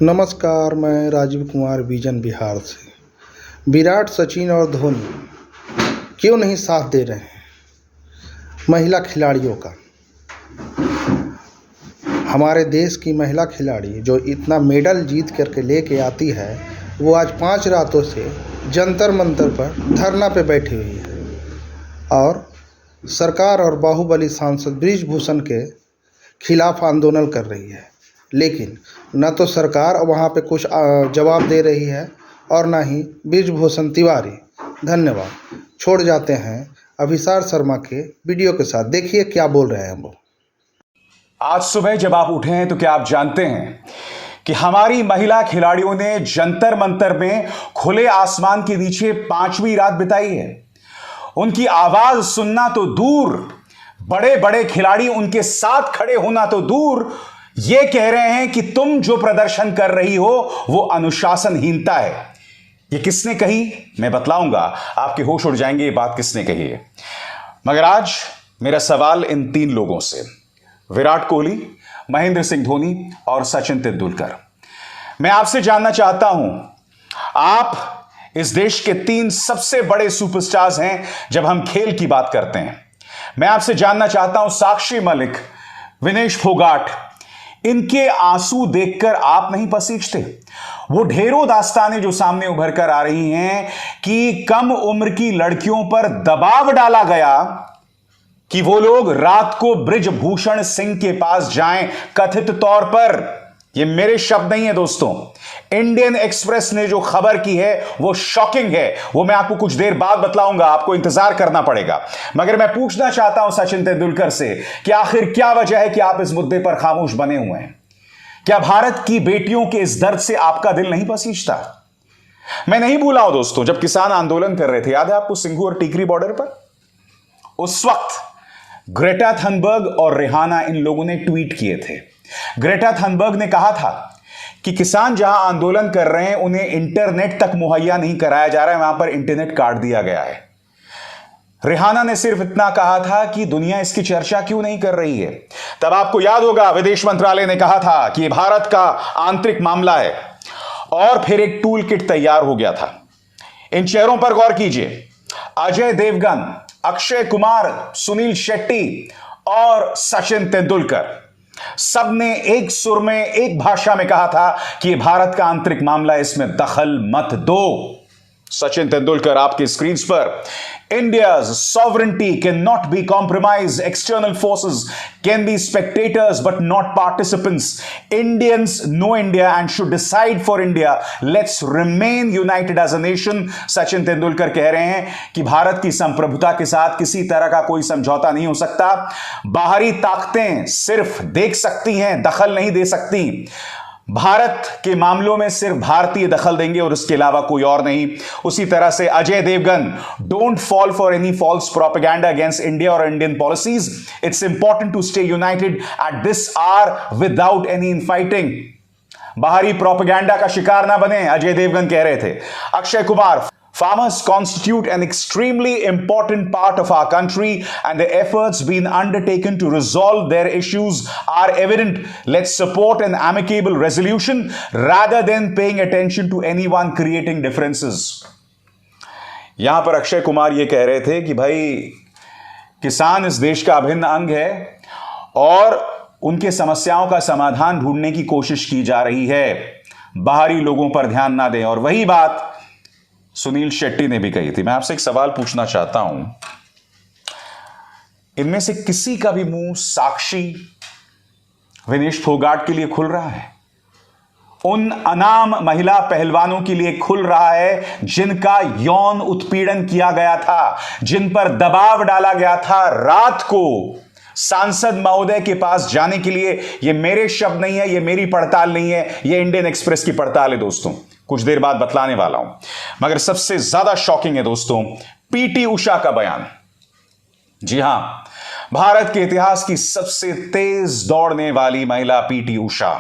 नमस्कार, मैं राजीव कुमार विजन बिहार से। विराट, सचिन और धोनी क्यों नहीं साथ दे रहे हैं महिला खिलाड़ियों का। हमारे देश की महिला खिलाड़ी जो इतना मेडल जीत करके लेके आती है, वो आज 5 रातों से जंतर मंतर पर धरना पे बैठी हुई है और सरकार और बाहुबली सांसद बृजभूषण के खिलाफ आंदोलन कर रही है। लेकिन न तो सरकार वहाँ पे कुछ जवाब दे रही है और न ही बृजभूषण तिवारी। धन्यवाद। छोड़ जाते हैं अभिसार शर्मा के वीडियो के साथ। देखिए क्या बोल रहे हैं वो। आज सुबह जब आप उठे हैं तो क्या आप जानते हैं कि हमारी महिला खिलाड़ियों ने जंतर मंतर में खुले आसमान के नीचे 5वीं रात बिताई है। उनकी आवाज सुनना तो दूर, बड़े बड़े खिलाड़ी उनके साथ खड़े होना तो दूर, ये कह रहे हैं कि तुम जो प्रदर्शन कर रही हो वो अनुशासनहीनता है। ये किसने कही मैं बतलाऊंगा, आपके होश उड़ जाएंगे ये बात किसने कही है। मगर आज मेरा सवाल इन 3 लोगों से, विराट कोहली, महेंद्र सिंह धोनी और सचिन तेंदुलकर। मैं आपसे जानना चाहता हूं, आप इस देश के 3 सबसे बड़े सुपरस्टार्स हैं जब हम खेल की बात करते हैं। मैं आपसे जानना चाहता हूं, साक्षी मलिक, विनेश फोगाट, इनके आंसू देखकर आप नहीं पसीजते? वो ढेरों दास्तानें जो सामने उभर कर आ रही हैं कि कम उम्र की लड़कियों पर दबाव डाला गया कि वो लोग रात को बृजभूषण सिंह के पास जाएं, कथित तौर पर। ये मेरे शब्द नहीं है दोस्तों, इंडियन एक्सप्रेस ने जो खबर की है वो शॉकिंग है। वो मैं आपको कुछ देर बाद बतलाऊंगा, आपको इंतजार करना पड़ेगा। मगर मैं पूछना चाहता हूं सचिन तेंदुलकर से कि आखिर क्या वजह है कि आप इस मुद्दे पर खामोश बने हुए हैं? क्या भारत की बेटियों के इस दर्द से आपका दिल नहीं पसीजता? मैं नहीं भूला हूं दोस्तों, जब किसान आंदोलन कर रहे थे, याद है आपको, सिंघू और टीकरी बॉर्डर पर, उस वक्त ग्रेटा थनबर्ग और रिहाना इन लोगों ने ट्वीट किए थे। ग्रेटा थनबर्ग ने कहा था कि किसान जहां आंदोलन कर रहे हैं उन्हें इंटरनेट तक मुहैया नहीं कराया जा रहा है, वहां पर इंटरनेट काट दिया गया है। रिहाना ने सिर्फ इतना कहा था कि दुनिया इसकी चर्चा क्यों नहीं कर रही है। तब आपको याद होगा विदेश मंत्रालय ने कहा था कि भारत का आंतरिक मामला है, और फिर एक टूल किट तैयार हो गया था। इन चेहरों पर गौर कीजिए, अजय देवगन, अक्षय कुमार, सुनील शेट्टी और सचिन तेंदुलकर, सबने एक सुर में, एक भाषा में कहा था कि भारत का आंतरिक मामला है, इसमें दखल मत दो। सचिन तेंदुलकर आपकी स्क्रीन पर, India's sovereignty cannot be compromised. External forces can be spectators but not participants. Indians know India and should decide for India. Let's remain united as a nation. Sachin Tendulkar कह रहे हैं कि भारत की संप्रभुता के साथ किसी तरह का कोई समझौता नहीं हो सकता। बाहरी ताकतें सिर्फ देख सकती हैं, दखल नहीं दे सकती। भारत के मामलों में सिर्फ भारतीय दखल देंगे और उसके अलावा कोई और नहीं। उसी तरह से Ajay Devgan, don't fall for any false propaganda against India और Indian policies. It's important to stay united at this hour without any infighting. बाहरी प्रोपेगेंडा का शिकार ना बने, अजय देवगन कह रहे थे। Akshay Kumar, farmers constitute an extremely important part of our country and the efforts being undertaken to resolve their issues are evident. Let's support an amicable resolution rather than paying attention to anyone creating differences. यहां पर अक्षय कुमार ये कह रहे थे कि भाई किसान इस देश का अभिन्न अंग है और उनके समस्याओं का समाधान ढूंढने की कोशिश की जा रही है, बाहरी लोगों पर ध्यान ना दें। और वही बात सुनील शेट्टी ने भी कही थी। मैं आपसे एक सवाल पूछना चाहता हूं, इनमें से किसी का भी मुंह साक्षी, विनेश फोगाट के लिए खुल रहा है? उन अनाम महिला पहलवानों के लिए खुल रहा है जिनका यौन उत्पीड़न किया गया था, जिन पर दबाव डाला गया था रात को सांसद महोदय के पास जाने के लिए? ये मेरे शब्द नहीं है, ये मेरी पड़ताल नहीं है, ये इंडियन एक्सप्रेस की पड़ताल है दोस्तों, कुछ देर बाद बतलाने वाला हूं। मगर सबसे ज्यादा शॉकिंग है दोस्तों पीटी उषा का बयान। जी हां, भारत के इतिहास की सबसे तेज दौड़ने वाली महिला पीटी उषा,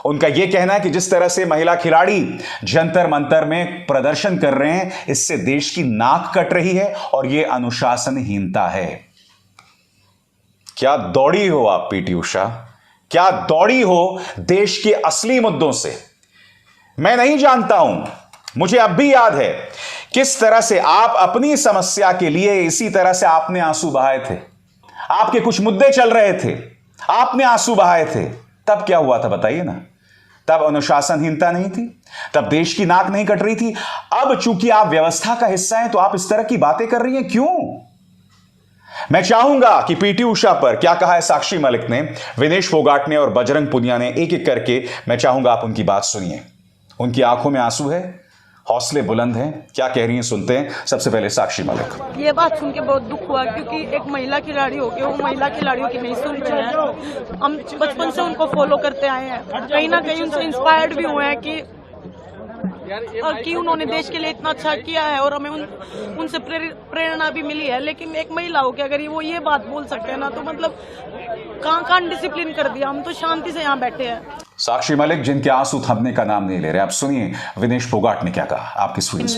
उनका यह कहना है कि जिस तरह से महिला खिलाड़ी जंतर मंतर में प्रदर्शन कर रहे हैं, इससे देश की नाक कट रही है और यह अनुशासनहीनता है। क्या दौड़ी हो आप पीटी उषा, क्या दौड़ी हो देश के असली मुद्दों से? मैं नहीं जानता हूं, मुझे अब भी याद है किस तरह से आप अपनी समस्या के लिए इसी तरह से आपने आंसू बहाए थे। आपके कुछ मुद्दे चल रहे थे, आपने आंसू बहाए थे। तब क्या हुआ था बताइए ना? तब अनुशासनहीनता नहीं थी, तब देश की नाक नहीं कट रही थी। अब चूंकि आप व्यवस्था का हिस्सा हैं तो आप इस तरह की बातें कर रही हैं, क्यों? मैं चाहूंगा कि पीटी उषा पर क्या कहा है साक्षी मलिक ने, विनेश फोगाट ने और बजरंग पुनिया ने, एक एक करके मैं चाहूंगा आप उनकी बात सुनिए। उनकी आंखों में आंसू है, हौसले बुलंद हैं, क्या कह रही हैं सुनते हैं। सबसे पहले साक्षी मलिक। ये बात सुन के बहुत दुख हुआ, क्योंकि एक महिला खिलाड़ी हो के वो महिला खिलाड़ियों की नहीं सुन रहे हैं। हम बचपन से उनको फॉलो करते आए हैं, कहीं ना कहीं उनसे इंस्पायर्ड भी हुए हैं कि उन्होंने देश के लिए इतना अच्छा किया है और हमें उनसे प्रेरणा भी मिली है। लेकिन एक महिला हो के अगर वो ये बात बोल सकते हैं ना, तो मतलब कहाँ डिसिप्लिन कर दिया। हम तो शांति से यहाँ बैठे हैं। साक्षी मलिक जिनके आंसू थमने का नाम नहीं ले रहे। आप सुनिए विनेश फोगाट ने क्या कहा, आपकी सुनिए।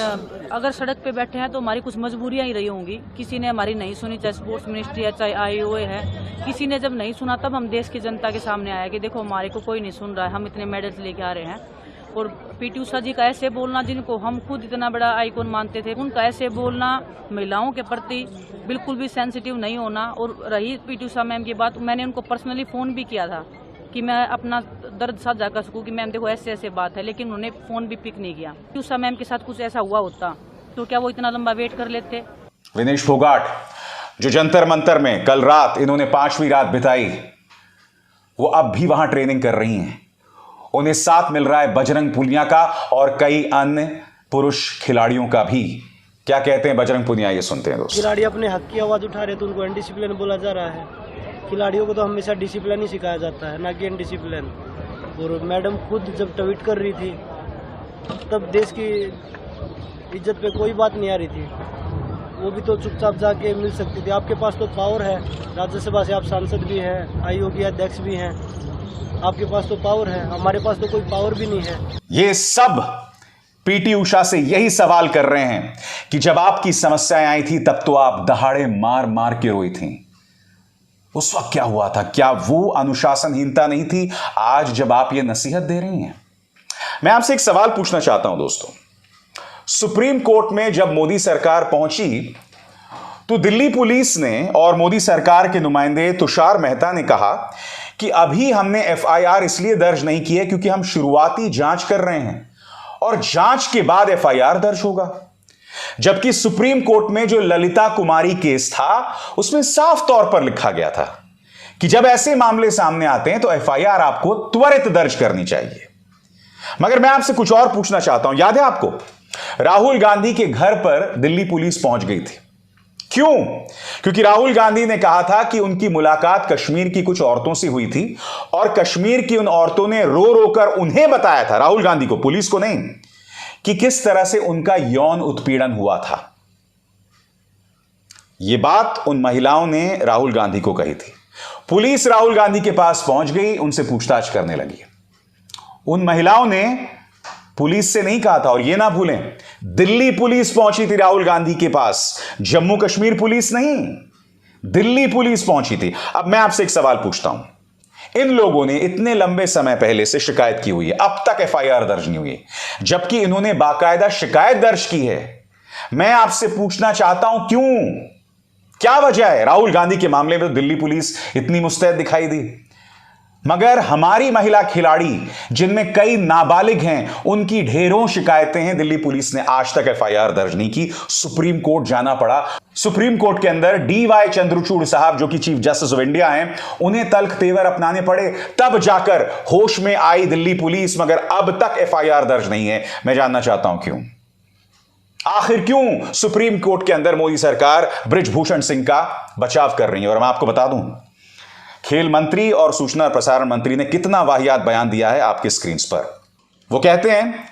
अगर सड़क पे बैठे हैं तो हमारी कुछ मजबूरियां ही रही होंगी। किसी ने हमारी नहीं सुनी, चाहे स्पोर्ट्स मिनिस्ट्री है, चाहे आईओए है। किसी ने जब नहीं सुना तब हम देश की जनता के सामने आया कि देखो हमारे को कोई नहीं सुन रहा है, हम इतने मेडल्स लेके आ रहे हैं। और पीटी उषा जी का ऐसे बोलना, जिनको हम खुद इतना बड़ा आइकॉन मानते थे, उनका ऐसे बोलना, महिलाओं के प्रति बिल्कुल भी सेंसिटिव नहीं होना। और रही पीटी उषा मैम की बात, मैंने उनको पर्सनली फ़ोन भी किया था कि मैं अपना दर्द साझा कर सकूं कि मैम देखो ऐसे ऐसे बात है, लेकिन उन्होंने फ़ोन भी पिक नहीं किया। पीटी उषा मैम के साथ कुछ ऐसा हुआ होता तो क्या वो इतना लंबा वेट कर लेते? विनेश फोगाट जो जंतर मंतर में कल रात इन्होंने 5वीं रात बिताई, वो अब भी वहां ट्रेनिंग कर रही हैं। उन्हें साथ मिल रहा है बजरंग पुनिया का और कई अन्य पुरुष खिलाड़ियों का भी। क्या कहते हैं बजरंग पुनिया, ये सुनते हैं दोस्तों। खिलाड़ी अपने हक की आवाज उठा रहे तो उनको अनडिसिप्लिन बोला जा रहा है। खिलाड़ियों को तो हमेशा डिसिप्लिन ही सिखाया जाता है, ना कि अनडिसिप्लिन। और मैडम खुद जब ट्वीट कर रही थी तब देश की इज्जत पे कोई बात नहीं आ रही थी। वो भी तो चुपचाप जाके मिल सकती थी। आपके पास तो पावर है, राज्यसभा से आप सांसद भी हैं, आयोग के अध्यक्ष भी हैं, आपके पास तो पावर है। हमारे पास तो कोई पावर भी नहीं है। ये सब पीटी उषा से यही सवाल कर रहे हैं कि जब आपकी समस्याएं आई थी तब तो आप दहाड़े मार मार के रोई थी। उस वक्त क्या हुआ था? क्या वो अनुशासनहीनता नहीं थी आज जब आप ये नसीहत दे रही हैं? मैं आपसे एक सवाल पूछना चाहता हूं दोस्तों। सुप्रीम कोर्ट में जब मोदी सरकार पहुंची तो दिल्ली पुलिस ने और मोदी सरकार के नुमाइंदे तुषार मेहता ने कहा कि अभी हमने एफआईआर इसलिए दर्ज नहीं की है क्योंकि हम शुरुआती जांच कर रहे हैं और जांच के बाद एफआईआर दर्ज होगा। जबकि सुप्रीम कोर्ट में जो ललिता कुमारी केस था उसमें साफ तौर पर लिखा गया था कि जब ऐसे मामले सामने आते हैं तो एफआईआर आपको त्वरित दर्ज करनी चाहिए। मगर मैं आपसे कुछ और पूछना चाहता हूं। याद है आपको, राहुल गांधी के घर पर दिल्ली पुलिस पहुंच गई थी। क्यों? क्योंकि राहुल गांधी ने कहा था कि उनकी मुलाकात कश्मीर की कुछ औरतों से हुई थी और कश्मीर की उन औरतों ने रो रो कर उन्हें बताया था, राहुल गांधी को, पुलिस को नहीं, कि किस तरह से उनका यौन उत्पीड़न हुआ था। यह बात उन महिलाओं ने राहुल गांधी को कही थी। पुलिस राहुल गांधी के पास पहुंच गई, उनसे पूछताछ करने लगी। उन महिलाओं ने पुलिस से नहीं कहा था, और यह ना भूलें दिल्ली पुलिस पहुंची थी राहुल गांधी के पास, जम्मू कश्मीर पुलिस नहीं, दिल्ली पुलिस पहुंची थी। अब मैं आपसे एक सवाल पूछता हूं, इन लोगों ने इतने लंबे समय पहले से शिकायत की हुई है, अब तक एफआईआर दर्ज नहीं हुई, जबकि इन्होंने बाकायदा शिकायत दर्ज की है। मैं आपसे पूछना चाहता हूं क्यों? क्या वजह है? राहुल गांधी के मामले में तो दिल्ली पुलिस इतनी मुस्तैद दिखाई दी, मगर हमारी महिला खिलाड़ी जिनमें कई नाबालिग हैं उनकी ढेरों शिकायतें हैं, दिल्ली पुलिस ने आज तक एफआईआर दर्ज नहीं की। सुप्रीम कोर्ट जाना पड़ा। सुप्रीम कोर्ट के अंदर डीवाई चंद्रचूड़ साहब जो कि चीफ जस्टिस ऑफ इंडिया हैं, उन्हें तल्ख तेवर अपनाने पड़े, तब जाकर होश में आई दिल्ली पुलिस, मगर अब तक एफआईआर दर्ज नहीं है। मैं जानना चाहता हूं क्यों? आखिर क्यों सुप्रीम कोर्ट के अंदर मोदी सरकार बृजभूषण सिंह का बचाव कर रही है? और मैं आपको बता दूं, खेल मंत्री और सूचना और प्रसारण मंत्री ने कितना वाहियात बयान दिया है आपके स्क्रीन पर। वो कहते हैं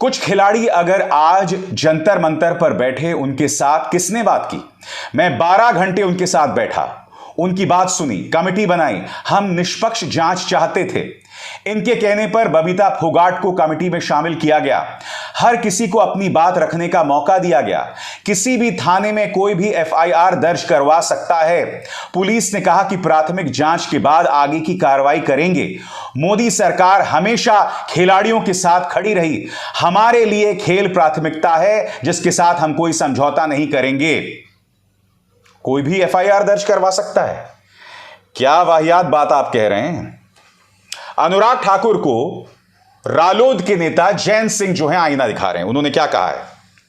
कुछ खिलाड़ी अगर आज जंतर मंतर पर बैठे, उनके साथ किसने बात की? मैं 12 घंटे उनके साथ बैठा, उनकी बात सुनी, कमेटी बनाई, हम निष्पक्ष जांच चाहते थे, इनके कहने पर बबीता फोगाट को कमेटी में शामिल किया गया। हर किसी को अपनी बात रखने का मौका दिया गया। किसी भी थाने में कोई भी एफआईआर दर्ज करवा सकता है। पुलिस ने कहा कि प्राथमिक जांच के बाद आगे की कार्रवाई करेंगे। मोदी सरकार हमेशा खिलाड़ियों के साथ खड़ी रही। हमारे लिए खेल प्राथमिकता है, जिसके साथ हम कोई समझौता नहीं करेंगे। कोई भी एफआईआर दर्ज करवा सकता है। क्या वाहियात बात आप कह रहे हैं। अनुराग ठाकुर को रालोद के नेता जैन सिंह जो है आईना दिखा रहे हैं। उन्होंने क्या कहा है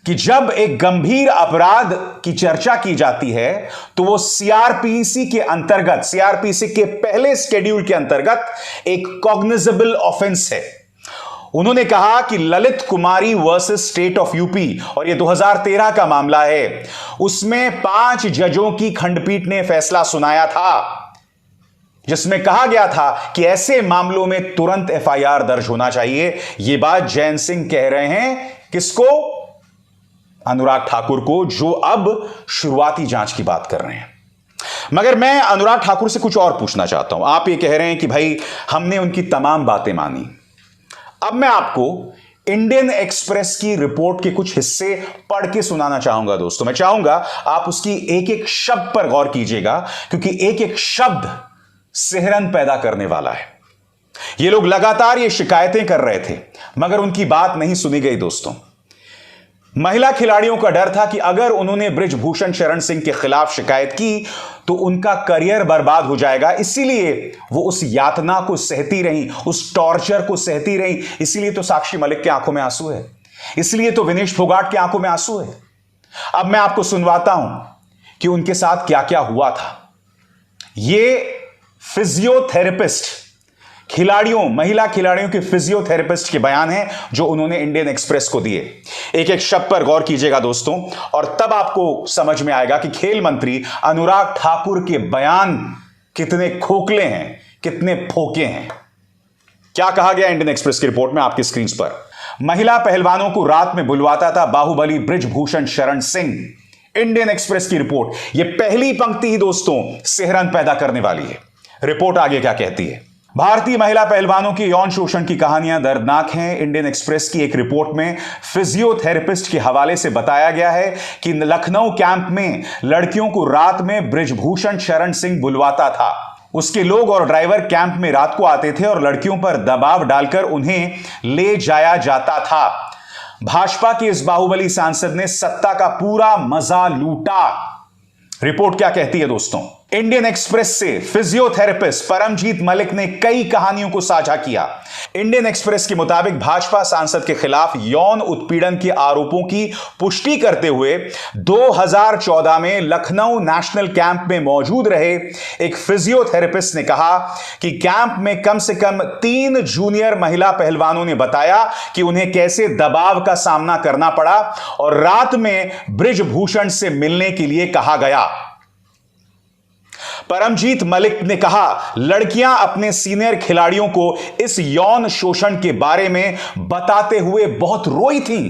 कि जब एक गंभीर अपराध की चर्चा की जाती है तो वो सीआरपीसी के अंतर्गत, सीआरपीसी के पहले शेड्यूल के अंतर्गत एक कॉग्निजेबल ऑफेंस है। उन्होंने कहा कि ललित कुमारी वर्सेस स्टेट ऑफ यूपी, और यह 2013 का मामला है, उसमें 5 जजों की खंडपीठ ने फैसला सुनाया था जिसमें कहा गया था कि ऐसे मामलों में तुरंत एफआईआर दर्ज होना चाहिए। यह बात जैन सिंह कह रहे हैं। किसको? अनुराग ठाकुर को, जो अब शुरुआती जांच की बात कर रहे हैं। मगर मैं अनुराग ठाकुर से कुछ और पूछना चाहता हूं। आप ये कह रहे हैं कि भाई हमने उनकी तमाम बातें मानी। अब मैं आपको इंडियन एक्सप्रेस की रिपोर्ट के कुछ हिस्से पढ़ के सुनाना चाहूंगा। दोस्तों, मैं चाहूंगा आप उसकी एक एक शब्द पर गौर कीजिएगा, क्योंकि एक एक शब्द सिहरन पैदा करने वाला है। ये लोग लगातार ये शिकायतें कर रहे थे, मगर उनकी बात नहीं सुनी गई। दोस्तों, महिला खिलाड़ियों का डर था कि अगर उन्होंने बृजभूषण शरण सिंह के खिलाफ शिकायत की तो उनका करियर बर्बाद हो जाएगा। इसीलिए वो उस यातना को सहती रहीं, उस टॉर्चर को सहती रहीं। इसीलिए तो साक्षी मलिक की आंखों में आंसू है, इसलिए तो विनेश फोगाट की आंखों में आंसू है। अब मैं आपको सुनवाता हूं कि उनके साथ क्या क्या हुआ था। ये फिजियोथेरेपिस्ट, खिलाड़ियों, महिला खिलाड़ियों के फिजियोथेरेपिस्ट के बयान हैं जो उन्होंने इंडियन एक्सप्रेस को दिए। एक एक शब्द पर गौर कीजिएगा दोस्तों, और तब आपको समझ में आएगा कि खेल मंत्री अनुराग ठाकुर के बयान कितने खोखले हैं, कितने फोके हैं। क्या कहा गया इंडियन एक्सप्रेस की रिपोर्ट में आपकी स्क्रीन पर। महिला पहलवानों को रात में बुलवाता था बाहुबली बृजभूषण शरण सिंह। इंडियन एक्सप्रेस की रिपोर्ट, यह पहली पंक्ति ही दोस्तों सिहरन पैदा करने वाली है। रिपोर्ट आगे क्या कहती है। भारतीय महिला पहलवानों के यौन शोषण की कहानियां दर्दनाक हैं। इंडियन एक्सप्रेस की एक रिपोर्ट में फिजियोथेरेपिस्ट के हवाले से बताया गया है कि लखनऊ कैंप में लड़कियों को रात में बृजभूषण शरण सिंह बुलवाता था। उसके लोग और ड्राइवर कैंप में रात को आते थे और लड़कियों पर दबाव डालकर उन्हें ले जाया जाता था। भाजपा के इस बाहुबली सांसद ने सत्ता का पूरा मजा लूटा। रिपोर्ट क्या कहती है दोस्तों। इंडियन एक्सप्रेस से फिजियोथेरेपिस्ट परमजीत मलिक ने कई कहानियों को साझा किया। इंडियन एक्सप्रेस के मुताबिक भाजपा सांसद के खिलाफ यौन उत्पीड़न के आरोपों की पुष्टि करते हुए 2014 में लखनऊ नेशनल कैंप में मौजूद रहे एक फिजियोथेरेपिस्ट ने कहा कि कैंप में कम से कम 3 जूनियर महिला पहलवानों ने बताया कि उन्हें कैसे दबाव का सामना करना पड़ा और रात में बृजभूषण से मिलने के लिए कहा गया। परमजीत मलिक ने कहा, लड़कियां अपने सीनियर खिलाड़ियों को इस यौन शोषण के बारे में बताते हुए बहुत रोई थीं।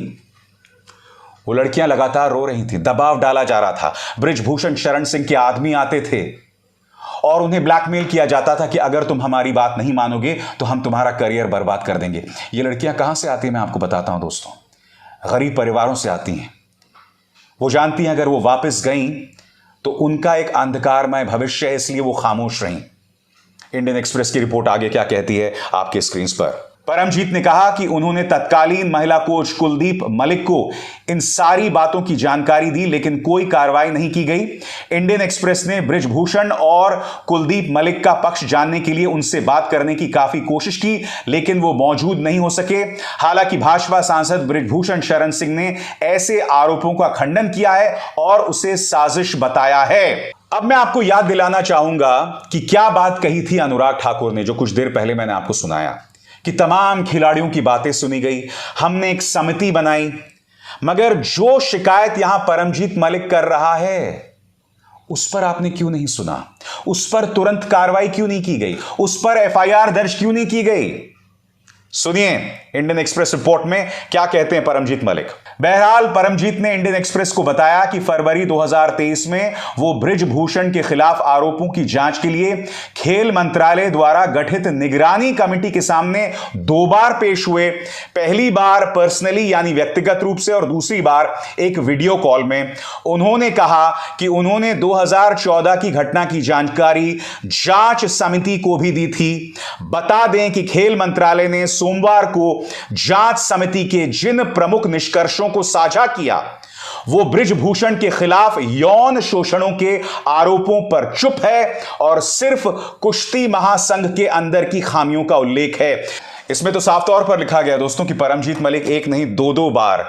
वो लड़कियां लगातार रो रही थीं, दबाव डाला जा रहा था। बृजभूषण शरण सिंह के आदमी आते थे और उन्हें ब्लैकमेल किया जाता था कि अगर तुम हमारी बात नहीं मानोगे तो हम तुम्हारा करियर बर्बाद कर देंगे। ये लड़कियां कहां से आती हैं मैं आपको बताता हूं दोस्तों। गरीब परिवारों से आती हैं। वो जानती हैं अगर वो वापस गईं तो उनका एक अंधकारमय भविष्य है, इसलिए वो खामोश रहीं। इंडियन एक्सप्रेस की रिपोर्ट आगे क्या कहती है आपके स्क्रीन पर। परमजीत ने कहा कि उन्होंने तत्कालीन महिला कोच कुलदीप मलिक को इन सारी बातों की जानकारी दी, लेकिन कोई कार्रवाई नहीं की गई। इंडियन एक्सप्रेस ने बृजभूषण और कुलदीप मलिक का पक्ष जानने के लिए उनसे बात करने की काफी कोशिश की, लेकिन वो मौजूद नहीं हो सके। हालांकि भाजपा सांसद बृजभूषण शरण सिंह ने ऐसे आरोपों का खंडन किया है और उसे साजिश बताया है। अब मैं आपको याद दिलाना चाहूंगा कि क्या बात कही थी अनुराग ठाकुर ने, जो कुछ देर पहले मैंने आपको सुनाया कि तमाम खिलाड़ियों की बातें सुनी गई, हमने एक समिति बनाई, मगर जो शिकायत यहां परमजीत मलिक कर रहा है उस पर आपने क्यों नहीं सुना? उस पर तुरंत कार्रवाई क्यों नहीं की गई? उस पर एफआईआर दर्ज क्यों नहीं की गई? सुनिए इंडियन एक्सप्रेस रिपोर्ट में क्या कहते हैं परमजीत मलिक। बहरहाल परमजीत ने इंडियन एक्सप्रेस को बताया कि फरवरी 2023 में वो बृजभूषण के खिलाफ आरोपों की जांच के लिए खेल मंत्रालय द्वारा गठित निगरानी कमेटी के सामने 2 बार पेश हुए। पहली बार पर्सनली यानी व्यक्तिगत रूप से और दूसरी बार एक वीडियो कॉल में। उन्होंने कहा कि उन्होंने 2014 की घटना की जानकारी जांच समिति को भी दी थी। बता दें कि खेल मंत्रालय ने सोमवार को जांच समिति के जिन प्रमुख निष्कर्षों को साझा किया वो बृजभूषण के खिलाफ यौन शोषणों के आरोपों पर चुप है और सिर्फ कुश्ती महासंघ के अंदर की खामियों का उल्लेख है। इसमें तो साफ तौर पर लिखा गया दोस्तों कि परमजीत मलिक एक नहीं 2 बार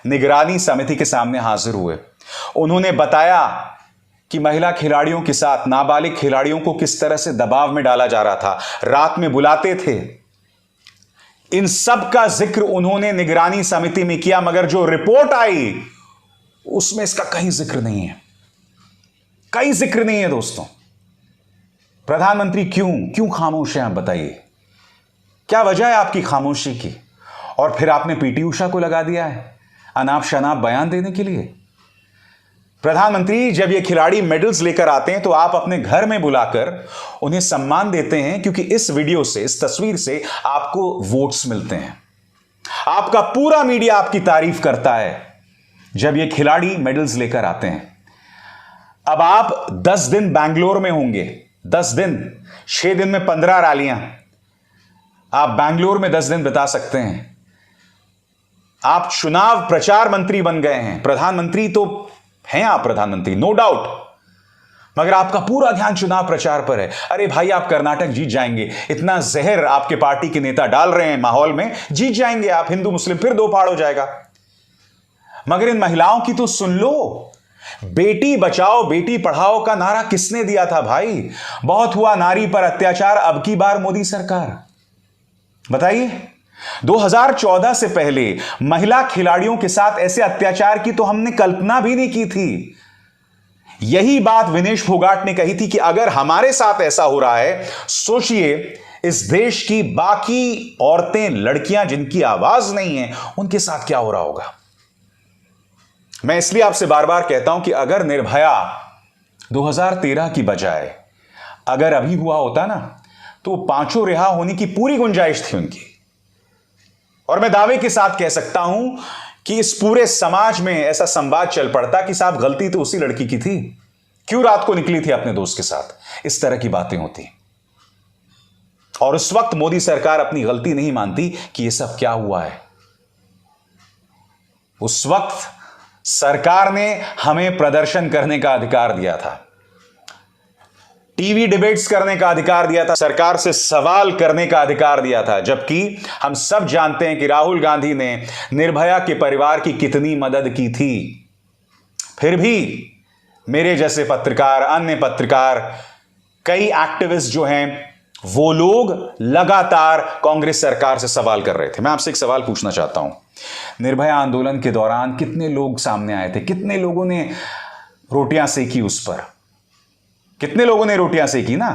निगरानी समिति के सामने हाजिर हुए। उन्होंने बताया कि महिला खिलाड़ियों के साथ नाबालिग खिलाड़ियों को किस तरह से दबाव में डाला जा रहा था, रात में बुलाते थे। इन सब का जिक्र उन्होंने निगरानी समिति में किया, मगर जो रिपोर्ट आई उसमें इसका कहीं जिक्र नहीं है, कहीं जिक्र नहीं है दोस्तों। प्रधानमंत्री क्यों खामोश हैं आप बताइए, क्या वजह है आपकी खामोशी की? और फिर आपने पीटी उषा को लगा दिया है अनाप शनाप बयान देने के लिए। प्रधानमंत्री जब ये खिलाड़ी मेडल्स लेकर आते हैं तो आप अपने घर में बुलाकर उन्हें सम्मान देते हैं, क्योंकि इस वीडियो से, इस तस्वीर से आपको वोट्स मिलते हैं। आपका पूरा मीडिया आपकी तारीफ करता है जब ये खिलाड़ी मेडल्स लेकर आते हैं। अब आप 10 दिन बैंगलोर में होंगे, 10 दिन, 6 दिन में 15 रैलियां। आप बैंगलोर में 10 दिन बिता सकते हैं। आप चुनाव प्रचार मंत्री बन गए हैं। प्रधानमंत्री तो हैं आप, प्रधानमंत्री नो डाउट, मगर आपका पूरा ध्यान चुनाव प्रचार पर है। अरे भाई आप कर्नाटक जीत जाएंगे, इतना जहर आपके पार्टी के नेता डाल रहे हैं माहौल में, जीत जाएंगे आप। हिंदू मुस्लिम फिर 2 फाड़ हो जाएगा। मगर इन महिलाओं की तो सुन लो। बेटी बचाओ बेटी पढ़ाओ का नारा किसने दिया था भाई? बहुत हुआ नारी पर अत्याचार, अब की बार मोदी सरकार। बताइए 2014 से पहले महिला खिलाड़ियों के साथ ऐसे अत्याचार की तो हमने कल्पना भी नहीं की थी। यही बात विनेश फोगाट ने कही थी कि अगर हमारे साथ ऐसा हो रहा है, सोचिए इस देश की बाकी औरतें, लड़कियां जिनकी आवाज नहीं है, उनके साथ क्या हो रहा होगा। मैं इसलिए आपसे बार बार कहता हूं कि अगर निर्भया 2013 की बजाय अगर अभी हुआ होता ना, तो 5 रिहा होने की पूरी गुंजाइश थी उनकी। और मैं दावे के साथ कह सकता हूं कि इस पूरे समाज में ऐसा संवाद चल पड़ता कि साहब गलती तो उसी लड़की की थी, क्यों रात को निकली थी अपने दोस्त के साथ। इस तरह की बातें होती और उस वक्त मोदी सरकार अपनी गलती नहीं मानती कि यह सब क्या हुआ है। उस वक्त सरकार ने हमें प्रदर्शन करने का अधिकार दिया था, टीवी डिबेट्स करने का अधिकार दिया था, सरकार से सवाल करने का अधिकार दिया था। जबकि हम सब जानते हैं कि राहुल गांधी ने निर्भया के परिवार की कितनी मदद की थी। फिर भी मेरे जैसे पत्रकार, अन्य पत्रकार, कई एक्टिविस्ट जो हैं, वो लोग लगातार कांग्रेस सरकार से सवाल कर रहे थे। मैं आपसे एक सवाल पूछना चाहता हूं, निर्भया आंदोलन के दौरान कितने लोग सामने आए थे? कितने लोगों ने रोटियां सेकी उस पर? कितने लोगों ने रोटियां सेकी ना?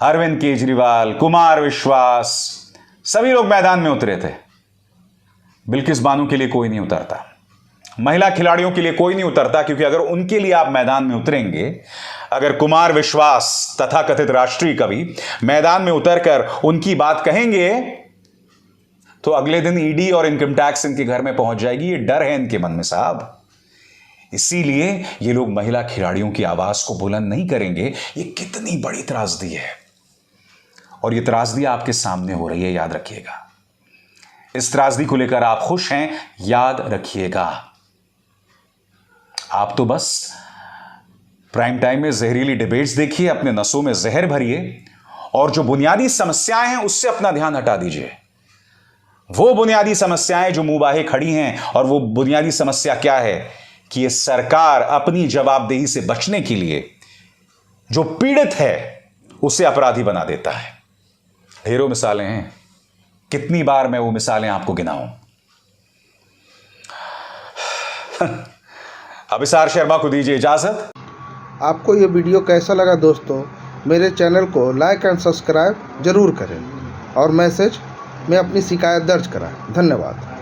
अरविंद केजरीवाल, कुमार विश्वास, सभी लोग मैदान में उतरे थे। बिल्किस बानो के लिए कोई नहीं उतरता, महिला खिलाड़ियों के लिए कोई नहीं उतरता, क्योंकि अगर उनके लिए आप मैदान में उतरेंगे, अगर कुमार विश्वास तथाकथित राष्ट्रीय कवि मैदान में उतरकर उनकी बात कहेंगे, तो अगले दिन ईडी और इनकम टैक्स इनके घर में पहुंच जाएगी। ये डर है इनके मन में साहब। इसीलिए ये लोग महिला खिलाड़ियों की आवाज को बुलंद नहीं करेंगे। ये कितनी बड़ी त्रासदी है, और ये त्रासदी आपके सामने हो रही है, याद रखिएगा। इस त्रासदी को लेकर आप खुश हैं, याद रखिएगा। आप तो बस प्राइम टाइम में जहरीली डिबेट्स देखिए, अपने नसों में जहर भरिए, और जो बुनियादी समस्याएं हैं उससे अपना ध्यान हटा दीजिए। वो बुनियादी समस्याएं जो मुंहबाहे खड़ी हैं, और वो बुनियादी समस्या क्या है कि ये सरकार अपनी जवाबदेही से बचने के लिए जो पीड़ित है उसे अपराधी बना देता है। ढेरों मिसालें हैं, कितनी बार मैं वो मिसालें आपको गिनाऊं। अभिसार शर्मा को दीजिए इजाजत। आपको ये वीडियो कैसा लगा दोस्तों? मेरे चैनल को लाइक एंड सब्सक्राइब जरूर करें और मैसेज में अपनी शिकायत दर्ज कराएं। धन्यवाद।